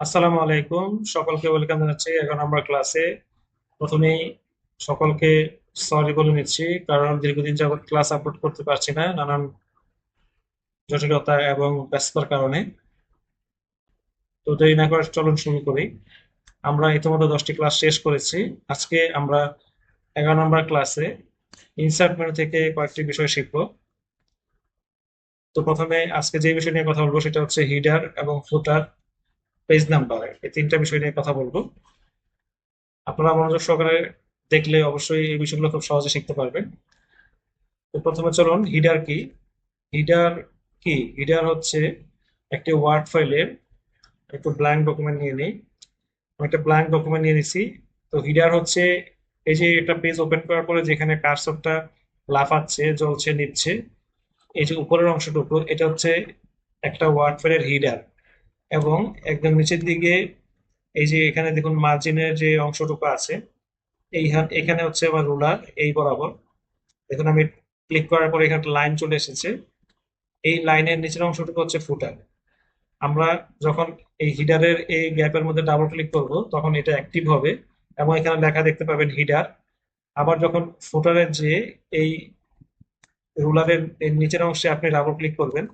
আসসালামু আলাইকুম। সকলকে ওয়েলকাম জানাচ্ছি 11 নম্বর ক্লাসে। প্রথমেই সকলকে সরি বলে নিচ্ছি, কারণ দীর্ঘদিন যাবত ক্লাস আপলোড করতে পারছি না নানান জটিলতা এবং ব্যস্ততার কারণে। তো দেরি না করে চলুন শুরু করি। আমরা ইতিমধ্যে 10টি ক্লাস শেষ করেছি। আজকে আমরা 11 নম্বর ক্লাসে ইনসার্ট মেনু থেকে কয়েকটি বিষয় শিখব। তো প্রথমে আজকে যে বিষয় নিয়ে কথা বলবো সেটা হচ্ছে হিডার এবং ফুটার, পেজ নাম্বার, এই তিনটা বিষয় নিয়ে কথা বলবো। আপনারা মনোযোগ সহকারে দেখলে অবশ্যই এই বিষয়গুলো খুব সহজে শিখতে পারবেন। তো প্রথমে চলুন হিডার কি। হিডার কি? হিডার হচ্ছে একটি ওয়ার্ড ফাইলের একটু ব্ল্যাঙ্ক ডকুমেন্ট নিয়ে নিই। আমি একটা ব্ল্যাঙ্ক ডকুমেন্ট নিয়ে নিছি। তো হিডার হচ্ছে এই যে একটা পেজ ওপেন করার পরে যেখানে কার্সরটা লাফাচ্ছে, জ্বলছে, নিচ্ছে, এই যে উপরের অংশটুকু, এটা হচ্ছে একটা ওয়ার্ড ফাইলের হিডার। এবং একদম নিচের দিকে এই যে এখানে দেখুন মার্জিনের যে অংশটুকু আছে, এখানে হচ্ছে আমার রুলার, এই বরাবর দেখুন আমি ক্লিক করার পরে এখানে একটা লাইন চলে এসেছে। এই লাইনের নিচের অংশটুকু হচ্ছে ফুটার। আমরা যখন এই হিডারের এই গ্যাপের মধ্যে ডাবল ক্লিক করব তখন এটা অ্যাক্টিভ হবে এবং এখানে লেখা দেখতে পাবেন হিডার। আবার যখন ফুটারের যে এই রুলারের এর নিচের অংশে আপনি ডাবল ক্লিক করবেন,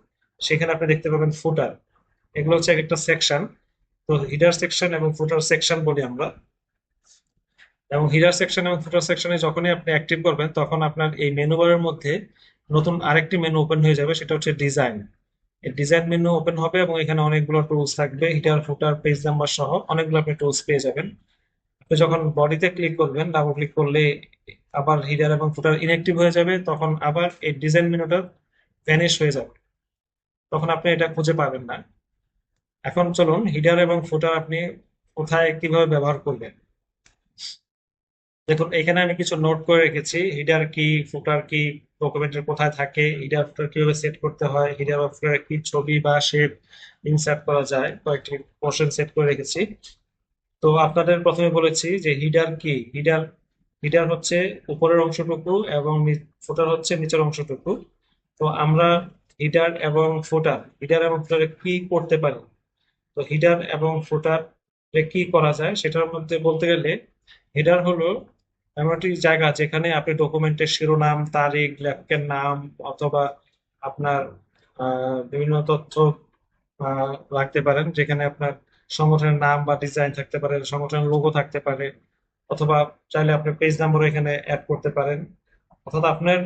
সেখানে আপনি দেখতে পাবেন ফুটার। এগুলো হচ্ছে একটা সেকশন। তো হিডার সেকশন এবং ফুটার সেকশন বলি আমরা। এবং হিডার সেকশন এবং ফুটার সেকশনে যখনই আপনি অ্যাক্টিভ করবেন তখন আপনার এই মেনু বারের মধ্যে নতুন আরেকটি মেনু ওপেন হয়ে যাবে, সেটা হচ্ছে ডিজাইন। এই ডিজাইন মেনু ওপেন হবে এবং এখানে অনেকগুলো টুলস থাকবে, হিটার, ফুটার, পেজ নাম্বার সহ অনেকগুলো আপনি টুলস পেয়ে যাবেন। আপনি যখন বডিতে ক্লিক করবেন, ডাবল ক্লিক করলে আবার হিটার এবং ফুটার ইনঅ্যাক্টিভ হয়ে যাবে, তখন আবার এই ডিজাইন মেনুটা ভ্যানিশ হয়ে যাবে, তখন আপনি এটা খুঁজে পাবেন না। এখন চলুন হিটার এবং ফুটার আপনি কোথায় কিভাবে ব্যবহার করবেন। দেখুন এখানে আমি কিছু নোট করে রেখেছি, হিডার কি, ফুটার কি, ডকুমেন্টের কোথায় থাকে, হিডার ফুটার কিভাবে সেট করতে হয়, হিডার বা ফুটার কি ছবি বা শেপ ইনসার্ট করা যায়, কয়েকটি পোর্শন সেট করে রেখেছি। তো আপনাদের প্রথমে বলেছি যে হিডার কি। হিডার হিডার হচ্ছে উপরের অংশটুকু এবং ফুটার হচ্ছে নিচের অংশটুকু। তো আমরা হিডার এবং ফুটারে কি করতে পারি। তো হিডার এবং ফুটার কি করা যায় সেটার মধ্যে বলতে গেলে, হেডার হলো এমন একটি জায়গা যেখানে আপনি ডকুমেন্টের শিরোনাম, তারিখ, লেখকের নাম অথবা আপনার বিভিন্ন তথ্য রাখতে পারেন, যেখানে আপনার সংগঠনের নাম বা ডিজাইন থাকতে পারে, সংগঠনের লোগো থাকতে পারে, অথবা চাইলে আপনি পেজ নাম্বার এখানে অ্যাড করতে পারেন। অর্থাৎ আপনার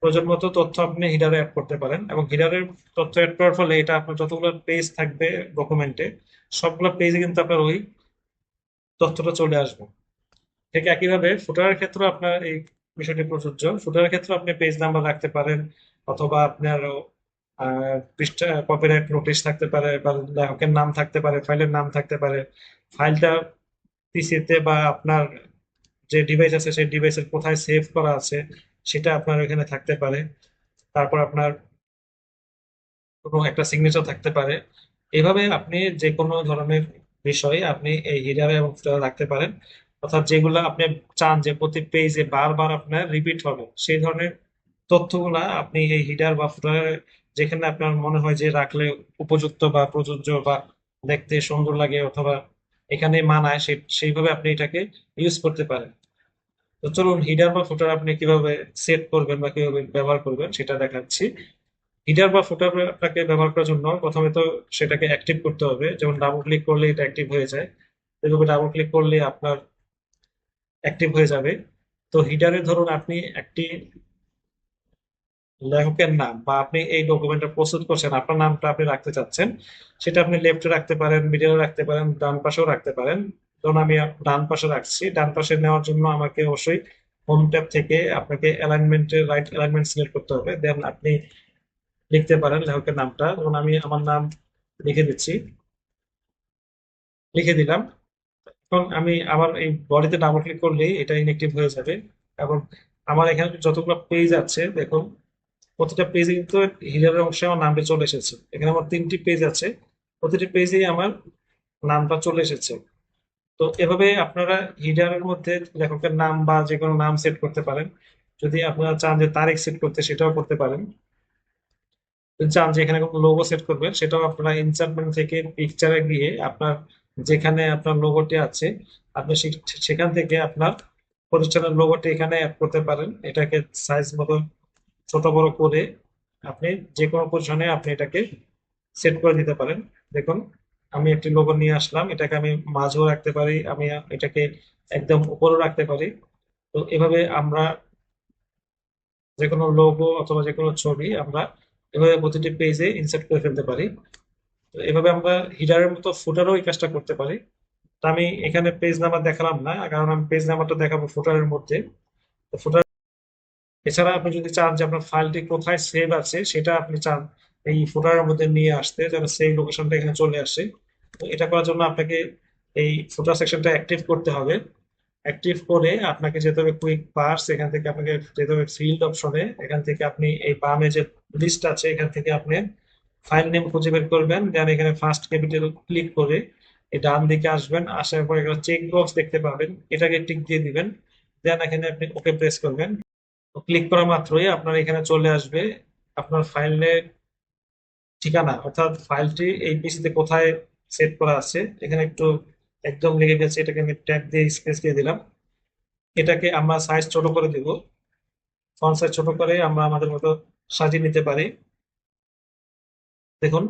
প্রয়োজন মতো তথ্য আপনি হিডারে অ্যাড করতে পারেন এবং হিডারের তথ্য অ্যাড করার ফলে এটা আপনার যতগুলো পেজ থাকবে ডকুমেন্টে, সবগুলো পেজে কিন্তু আপনার ওই তথ্যটা চলে আসবে। ঠিক একইভাবে ফুটারের ক্ষেত্রে আপনার এই বিষয়টি প্রযোজ্য। ফুটারের ক্ষেত্রে আপনি পেজ নাম্বার রাখতে পারেন, অথবা আপনার পৃষ্ঠা কপিরাইট নোটিশ থাকতে পারে, বা লেখকের নাম থাকতে পারে, ফাইলের নাম থাকতে পারে, ফাইলটা পিসিতে বা আপনার যে ডিভাইস আছে সেই ডিভাইসের কোথায় সেভ করা আছে সেটা আপনার এখানে থাকতে পারে। তারপর আপনার কোনো একটা সিগনেচার থাকতে পারে। এভাবে আপনি যে কোনো ধরনের বিষয় আপনি এই হিডারে এবং ফুটারে রাখতে পারেন। অর্থাৎ যেগুলো আপনি চান যে প্রতি পেজে বারবার আপনার রিপিট হবে, সেই ধরনের তথ্যগুলা আপনি এই হিডার বা ফুটারে যেখানে আপনার মনে হয় যে রাখলে উপযুক্ত বা প্রযোজ্য বা দেখতে সুন্দর লাগে অথবা এখানে মানায়, সেইভাবে আপনি এটাকে ইউজ করতে পারেন। তো চলুন হিডার বা ফুটার আপনি কিভাবে সেট করবেন বা কিভাবে ব্যবহার করবেন সেটা দেখাচ্ছি। হিটার বা ফুটার আপনাকে ব্যবহার করার জন্য প্রথমে তো সেটাকে অ্যাক্টিভ করতে হবে, যেমন ডাবল ক্লিক করলে এটা অ্যাক্টিভ হয়ে যায়। এভাবে ডাবল ক্লিক করলে আপনার অ্যাক্টিভ হয়ে যাবে। তো হিটারে ধরুন আপনি একটি লেখকের নাম বা আপনি এই ডকুমেন্টটা প্রস্তুত করছেন, আপনার নামটা আপনি রাখতে চাচ্ছেন, সেটা আপনি লেফটে রাখতে পারেন, মিডলে রাখতে পারেন, ডান পাশেও রাখতে পারেন। ধরুন আমি ডান পাশে রাখছি। ডান পাশে নেওয়ার জন্য আমাকে অবশ্যই হোম ট্যাব থেকে আপনাকে অ্যালাইনমেন্টের রাইট অ্যালাইনমেন্ট সিলেক্ট করতে হবে, দেন আপনি লিখতে পারেন লেখকের নামটা। যেমন আমি আমার নাম লিখে দিচ্ছি, লিখে দিলাম। এখন আমি আবার এই বডিতে ডাবল ক্লিক করলেই এটা ইনএক্টিভ হয়ে যাবে। এবং আমার এখানে যতগুলো পেজ আছে দেখুন, প্রতিটা পেজে কিন্তু হিডারের অংশে আমার নামটা চলে এসেছে। এখানে আমার 3টি পেজ আছে, প্রতিটি পেজেই আমার নামটা চলে এসেছে। তো এভাবে আপনারা হিডারের মধ্যে লেখকের নাম বা যে কোনো নাম সেট করতে পারেন। যদি আপনারা চান যে তারিখ সেট করতে, সেটাও করতে পারেন। যদি চান যে এখানে কোনো লোগো সেট করবেন, সেটাও আপনারা ইনসার্ট মেনু থেকে পিকচারে গিয়ে আপনার যেখানে আপনার লোগোটি আছে আপনি সেখান থেকে আপনার প্রতিষ্ঠানের লোগোটি এখানে অ্যাড করতে পারেন। এটাকে সাইজ মতো ছোট বড় করে আপনি যে কোনো পজিশনে আপনি এটাকে সেট করে দিতে পারেন। দেখুন, আমি একটি লোগো নিয়ে আসলাম, এটাকে আমি মাঝেও রাখতে পারি, আমি এটাকে একদম উপরেও রাখতে পারি। তো এভাবে আমরা যে কোনো লোগো অথবা যে কোনো ছবি আমরা এভাবে প্রতিটি পেজে ইনসার্ট করে ফেলতে পারি। তো এভাবে আমরা হিডারের মতো ফুটারও এই কাজটা করতে পারি। তো আমি এখানে পেজ নাম্বার দেখালাম না, কারণ আমি পেজ নাম্বারটা দেখাবো ফুটারের মধ্যে। তো ফুটার এছাড়া আপনি যদি চান যে আপনার ফাইলটি কোথায় সেভ আছে সেটা আপনি চান এই ফুটারের মধ্যে নিয়ে আসতে, যেন সেই লোকেশনটা এখানে চলে আসে। তো এটা করার জন্য আপনাকে এই ফুটার সেকশনটা অ্যাক্টিভ করতে হবে। অ্যাক্টিভ করে আপনাকে যেতে হবে কুইক পার্স, এখান থেকে আপনাকে যেতে হবে ফিল্ড অপশনে। এখান থেকে আপনি এই বামে যে লিস্ট আছে এখান থেকে আপনি ফাইল নেম খুঁজে বের করবেন, দেন এখানে ফার্স্ট ক্যাপিটাল ক্লিক করে এই ডান দিকে আসবেন, আসার পর এখানে চেক বক্স দেখতে পাবেন, এটাকে টিক দিয়ে দিবেন। দেন এখানে আপনি ওকে প্রেস করবেন। ক্লিক করা মাত্রই আপনার এখানে চলে আসবে আপনার ফাইলের ঠিকানা, অর্থাৎ ফাইলটি এই পিসিতে কোথায় সেট করা আছে। এখানে একটু একদম লেগে গেছে, এটাকে আমি ট্যাগ দিয়ে স্পেস দিয়ে দিলাম। এটাকে আমরা সাইজ ছোট করে দিব, ফন্ট সাইজ ছোট করে আমরা আমাদের মতো সাজিয়ে নিতে পারি। দেখুন,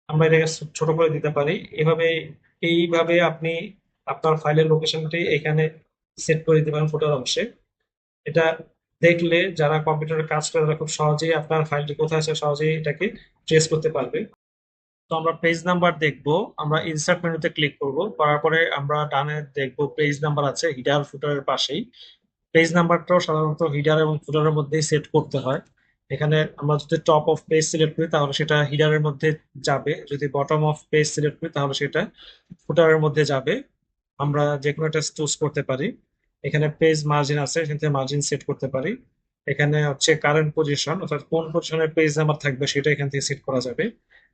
আমরা এটাকে ছোট করে দিতে পারি এভাবে। এইভাবে আপনি আপনার ফাইলের লোকেশনটি এখানে সেট করে দিতে পারেন ফুটার অংশে। এটা দেখলে যারা কম্পিউটারে কাজ করে তারা খুব সহজেই আপনার ফাইলটি কোথায় আছে সহজেই এটাকে ট্রেস করতে পারবে। তো আমরা পেজ নাম্বার দেখবো, আমরা ইনসার্ট মেনুতে ক্লিক করব, করার পরে আমরা ডানে দেখবো পেজ নাম্বার আছে হিডার ফুটারের পাশেই। পেজ নাম্বারটাও সাধারণত হিডার এবং ফুটারের মধ্যেই সেট করতে হয়। এখানে আমরা যদি টপ অফ পেজ সিলেক্ট করি তাহলে সেটা হিডারের মধ্যে যাবে, যদি বটম অফ পেজ সিলেক্ট করি তাহলে সেটা ফুটারের মধ্যে যাবে। আমরা যে কোনো একটা চুজ করতে পারি। এখানে পেজ মার্জিন আছে, এখান থেকে মার্জিন সেট করতে পারি। এখানে হচ্ছে কারেন্ট পজিশন, অর্থাৎ কোন পজিশনের পেজ নাম্বার থাকবে সেটা এখান থেকে সেট করা যাবে।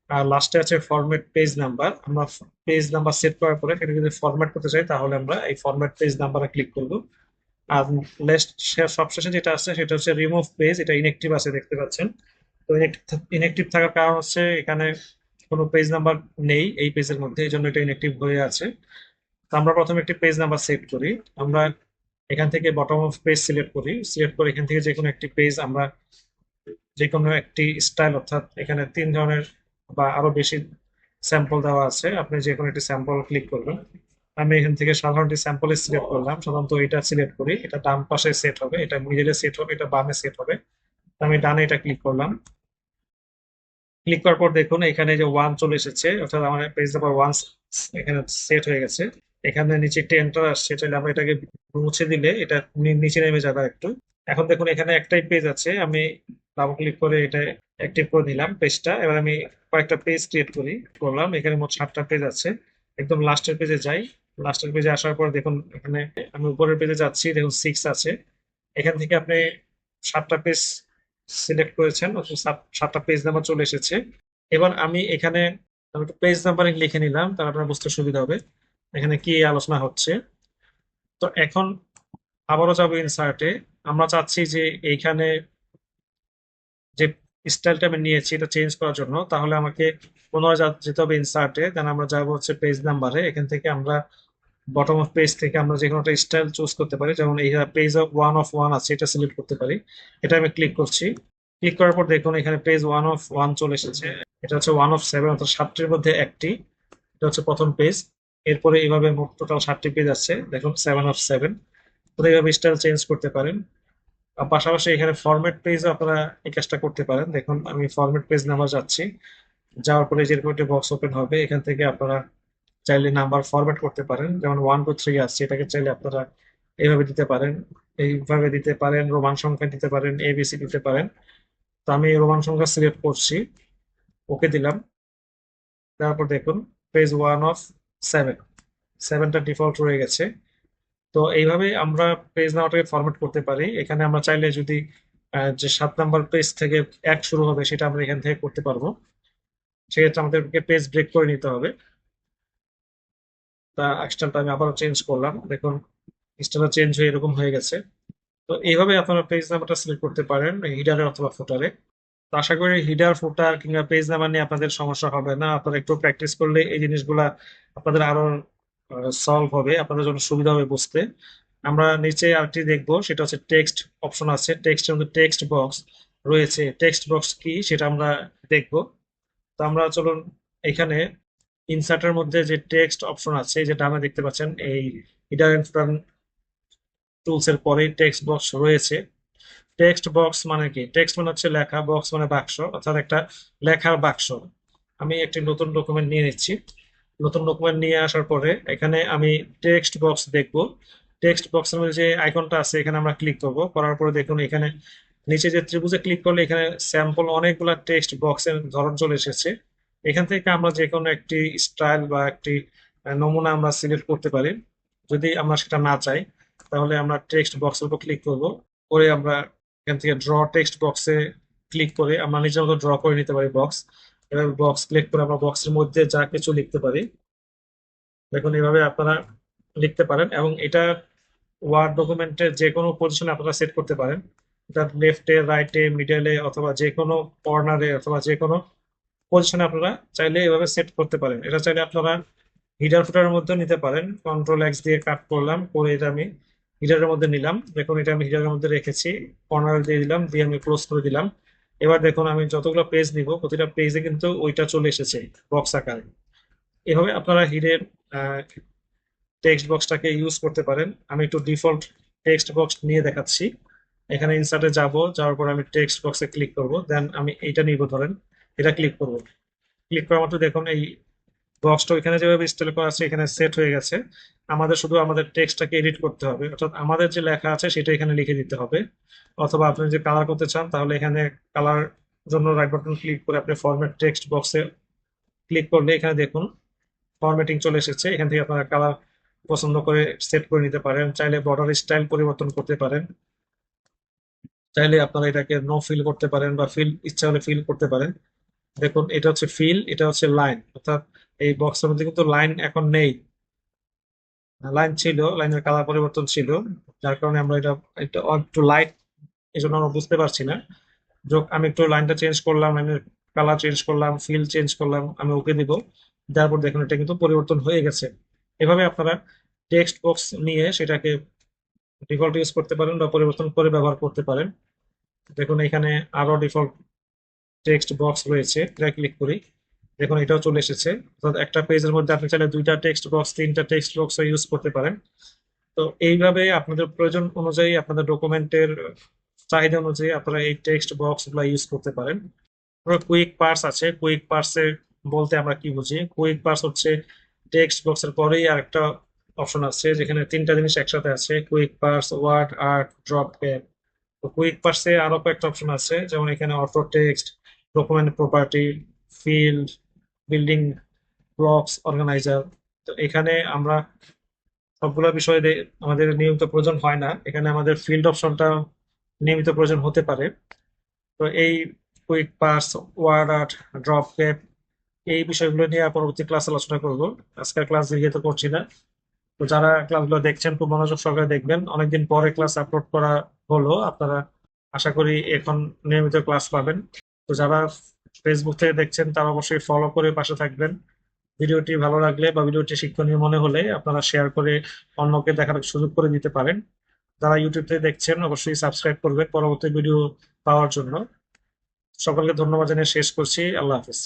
আর লাস্টে আছে ফরম্যাট পেজ নাম্বার, আমরা পেজ নাম্বার সেট করার পরে এটা যদি ফরম্যাট করতে চাই তাহলে আমরা এই ফরম্যাট পেজ নাম্বারে ক্লিক করব। আর নেক্সট সবশেষে যেটা আছে সেটা হচ্ছে রিমুভ পেজ, এটা ইনএক্টিভ আছে দেখতে পাচ্ছেন। তো ইনএক্টিভ থাকার কারণ হচ্ছে এখানে কোনো পেজ নাম্বার নেই এই পেজের মধ্যে, এই জন্য এটা ইনএক্টিভ হয়ে আছে। তো আমরা প্রথমে একটি পেজ নাম্বার সেট করি। আমরা এখান থেকে বটম অফ পেজ সিলেক্ট করি, সিলেক্ট করে এখান থেকে যে কোনো একটি পেজ আমরা যে কোনো একটি স্টাইল, অর্থাৎ এখানে 3 ধরনের বা আরো বেশি স্যাম্পল দেওয়া আছে, আপনি যে কোনো একটি স্যাম্পল ক্লিক করবেন। আমি এখান থেকে সাধারণত স্যাম্পল সিলেক্ট করলাম, সাধারণত এটা সিলেক্ট করি, এটা ডান পাশে সেট হবে, এটা মিডলে সেট হবে, এটা বামে সেট হবে। আমি ডানে এটা ক্লিক করলাম। ক্লিক করার পর দেখুন এখানে যে 1 চলে এসেছে, অর্থাৎ আমার পেজ নাম্বার 1 এখানে সেট হয়ে গেছে। এখানে নিচে একটি এন্টার আসছে, চাইলে আমরা এটাকে মুছে দিলে এটা নিচে নেমে যাবে একটু। এখন দেখুন এখানে একটাই পেজ আছে, আমি ডাবল ক্লিক করে এটা অ্যাক্টিভ করে দিলাম পেজটা। এবার আমি কয়েকটা পেজ ক্রিয়েট করলাম, এখানে মোট 7টা পেজ আছে। একদম লাস্টের পেজে যাই, লাস্টের পেজে আসার পর দেখুন এখানে আমি উপরের পেজে যাচ্ছি, দেখুন 6 আছে। এখান থেকে আপনি 7টা পেজ সিলেক্ট করেছেন, অথচ 7টা পেজ নাম্বার চলে এসেছে। এবার আমি এখানে আমি একটু পেজ নাম্বারিং লিখে নিলাম, তাহলে আপনার বুঝতে সুবিধা হবে এখানে কি আলোচনা হচ্ছে। তো এখন আবারও যাবো ইনসার্টে। আমরা চাচ্ছি যে এইখানে যে স্টাইলটা আমি নিয়েছি এটা চেঞ্জ করার জন্য, তাহলে আমাকে পুনরায় যেতে হবে ইনসার্টে, দেন আমরা যাবো হচ্ছে পেজ নাম্বারে। এখান থেকে আমরা বটম অফ পেজ থেকে আমরা যে কোনো একটা স্টাইল চুজ করতে পারি, যেমন এই পেজ অফ 1 আছে এটা সিলেক্ট করতে পারি। এটা আমি ক্লিক করছি। ক্লিক করার পর দেখুন এখানে পেজ 1 চলে এসেছে। এটা হচ্ছে 1 of 7, অর্থাৎ 7টির মধ্যে একটি। এটা হচ্ছে প্রথম পেজ। এরপরে এইভাবে মোট টোটাল 7টি পেজ আছে, দেখুন 7 of 7। তো এইভাবে স্টাইল চেঞ্জ করতে পারেন। আর পাশাপাশি এখানে ফরম্যাট পেজও আপনারা এই কাজটা করতে পারেন। দেখুন আমি ফরম্যাট পেজ নাম্বার যাচ্ছি, যাওয়ার পরে যেরকম একটি বক্স ওপেন হবে, এখান থেকে আপনারা চাইলে নাম্বার ফরম্যাট করতে পারেন, যেমন 1 2 3 আসছে, এটাকে চাইলে আপনারা এইভাবে দিতে পারেন, এইভাবে দিতে পারেন, রোমান সংখ্যা দিতে পারেন, এবিসি দিতে পারেন। তো আমি রোমান সংখ্যা সিলেক্ট করছি, ওকে দিলাম। তারপর দেখুন পেজ 1 of 7, 7টা ডিফল্ট রয়ে গেছে। তো এইভাবে আমরা পেজ নাম্বারটাকে ফরম্যাট করতে পারি। এখানে আমরা চাইলে যদি যে 7 নাম্বার পেজ থেকে 1 শুরু হবে সেটা আমরা এখান থেকে করতে পারবো, সেক্ষেত্রে আমাদেরকে পেজ ব্রেক করে নিতে হবে। তা স্টাইলটা আমি আবারও চেঞ্জ করলাম, দেখুন স্টাইলটা চেঞ্জ হয়ে এরকম হয়ে গেছে। তো এইভাবে আপনারা পেজ নাম্বারটা সিলেক্ট করতে পারেন হিডারে অথবা ফুটারে। তো আশা করি হিডার ফুটার কিংবা পেজ নাম্বার নিয়ে আপনাদের সমস্যা হবে না। আপনারা একটু প্র্যাকটিস করলে এই জিনিসগুলা আপনাদের আরো সলভ হবে, আপনাদের জন্য সুবিধা হবে বুঝতে। আমরা নিচে আরেকটি দেখবো, সেটা হচ্ছে টেক্সট অপশন আছে। টেক্সটের মধ্যে টেক্সট বক্স রয়েছে। টেক্সট বক্স কি সেটা আমরা দেখবো। তো আমরা চলুন এখানে ইনসার্টের মধ্যে যে টেক্সট অপশন আছে, এই যে ডানে দেখতে পাচ্ছেন, এই হিডার এন্ড ফুটার টুলস এর পরে টেক্সট বক্স রয়েছে। টেক্সট বক্স মানে কি? টেক্সট মানে হচ্ছে লেখা, বক্স মানে বাক্স, অর্থাৎ একটা লেখার বাক্স। আমি একটি নতুন ডকুমেন্ট নিয়ে নিচ্ছি। নতুন ডকুমেন্ট নিয়ে আসার পরে এখানে আমি টেক্সট বক্স দেখব। টেক্সট বক্সের মধ্যে যে আইকনটা আছে এখানে আমরা ক্লিক করব। করার পরে দেখুন এখানে নিচে যে ত্রিভুজে ক্লিক করলে এখানে স্যাম্পল অনেকগুলা টেক্সট বক্সের ধরন চলে এসেছে। এখান থেকে আমরা যে কোনো একটি স্টাইল বা একটি নমুনা আমরা সিলেক্ট করতে পারি। যদি আমরা সেটা না চাই তাহলে আমরা টেক্সট বক্সের উপর ক্লিক করব। করে আমরা এখান থেকে ড্র টেক্সট বক্সে ক্লিক করে আমরা নিজের মতো ড্র করে নিতে পারি বক্স। এভাবে বক্স ক্লিক করে আমরা বক্সের মধ্যে যা কিছু লিখতে পারি। দেখুন এভাবে আপনারা লিখতে পারেন, এবং এটা ওয়ার্ড ডকুমেন্টের যে কোনো পজিশনে আপনারা সেট করতে পারেন। এটা লেফটে, রাইটে, মিডলে অথবা যে কোনো কর্নারে অথবা যে কোনো পজিশনে আপনারা চাইলে এভাবে সেট করতে পারেন। এটা চাইলে আপনারা হিডার ফুটারের মধ্যে নিতে পারেন। কন্ট্রোল এক্স দিয়ে কাট করলাম, করে এটা আমি হিডারের মধ্যে নিলাম। দেখুন এটা আমি হিডারের মধ্যে রেখেছি, কর্নার দিয়ে দিলাম, দিয়ে আমি ক্লোজ করে দিলাম। এবার দেখুন আমি যতগুলো পেজ নিব প্রতিটা পেজে কিন্তু ওইটা চলে এসেছে বক্স আকারে। এভাবে আপনারা হিডের টেক্সট বক্সটাকে ইউজ করতে পারেন। আমি একটু ডিফল্ট টেক্সট বক্স নিয়ে দেখাচ্ছি। এখানে ইনসার্টে যাব, যাওয়ার পর আমি টেক্সট বক্সে ক্লিক করব, দেন আমি এইটা নিব ধরেন, এটা ক্লিক করব। ক্লিক করার মাত্র দেখুন এই বক্সটা এখানে যেভাবে স্টাইল করা আছে এখানে সেট হয়ে গেছে। আমাদের শুধু আমাদের টেক্সটটাকে এডিট করতে হবে, অর্থাৎ আমাদের যে লেখা আছে সেটা এখানে লিখে দিতে হবে। অথবা আপনি যদি কালার করতে চান তাহলে এখানে কালার জন্য রাইট বাটন ক্লিক করে আপনি ফরম্যাট টেক্সট বক্সে ক্লিক করলে এখানে দেখুন ফরম্যাটিং চলে এসেছে। এখান থেকে আপনারা কালার পছন্দ করে সেট করে নিতে পারেন। চাইলে বর্ডার স্টাইল পরিবর্তন করতে পারেন। চাইলে আপনারা এটাকে নো ফিল করতে পারেন বা ফিল ইচ্ছা হলে ফিল করতে পারেন। দেখুন এটা হচ্ছে ফিল, এটা হচ্ছে লাইন, অর্থাৎ এই বক্সের মধ্যে কিন্তু লাইন এখন নেই। লাইন ছিল, লাইনের কালার পরিবর্তন ছিল, যার কারণে আমরা এটা একটু একটু লাইট, এই জন্য আমরা বুঝতে পারছি না। যোগ আমি একটু লাইনটা চেঞ্জ করলাম, লাইনের কালার চেঞ্জ করলাম, ফিল চেঞ্জ করলাম, আমি ওকে দিব। তারপর দেখুন এটা কিন্তু পরিবর্তন হয়ে গেছে। এভাবে আপনারা টেক্সট বক্স নিয়ে সেটাকে ডিফল্ট ইউজ করতে পারেন বা পরিবর্তন করে ব্যবহার করতে পারেন। দেখুন এখানে আরো ডিফল্ট টেক্সট বক্স রয়েছে, এটা ক্লিক করি, দেখুন এটাও চলে এসেছে। অর্থাৎ একটা পেজের মধ্যে আপনি চাইলে দুইটা টেক্সট বক্স, তিনটা টেক্সট বক্স ইউজ করতে পারেন। তো এইভাবে আপনাদের প্রয়োজন অনুযায়ী, আপনাদের ডকুমেন্টের চাহিদা অনুযায়ী আপনারা এই টেক্সট বক্স গুলা ইউজ করতে পারেন। কুইক পার্স আছে। কুইক পার্সে বলতে আমরা কি বুঝি? কুইক পার্স হচ্ছে টেক্সট বক্সের পরেই আরেকটা অপশন আছে যেখানে তিনটা জিনিস একসাথে আছে, quick parts, word art, drop cap. তো কুইক পার্সে আরো কয়েকটা অপশন আছে, যেমন এখানে auto text, document property, field, building blocks, organiser. তো এখানে আমরা সবগুলো বিষয়ে আমাদের নিয়মিত প্রয়োজন হয় না, এখানে আমাদের ফিল্ড অপশনটা নিয়মিত প্রয়োজন হতে পারে। তো এই quick parts, word art, drop cap, এই বিষয়গুলো নিয়ে পরবর্তী ক্লাস আলোচনা করব। আজকের ক্লাস দীর্ঘায়িত করছি না। তো যারা ক্লাসগুলো দেখছেন খুব মনোযোগ সহকারে দেখবেন, অনেকদিন পরে ক্লাস আপলোড করা হলো, আপনারা আশা করি এখন নিয়মিত ক্লাস পাবেন। তো যারা ফেসবুক থেকে দেখছেন তারা অবশ্যই ফলো করে পাশে থাকবেন। ভিডিওটি ভালো লাগলে বা ভিডিওটি শিক্ষণীয় মনে হলে আপনারা শেয়ার করে অন্যকে দেখার সুযোগ করে দিতে পারেন। যারা ইউটিউব থেকে দেখছেন অবশ্যই সাবস্ক্রাইব করবেন পরবর্তী ভিডিও পাওয়ার জন্য। সকলকে ধন্যবাদ জানিয়ে শেষ করছি। আল্লাহ হাফেজ।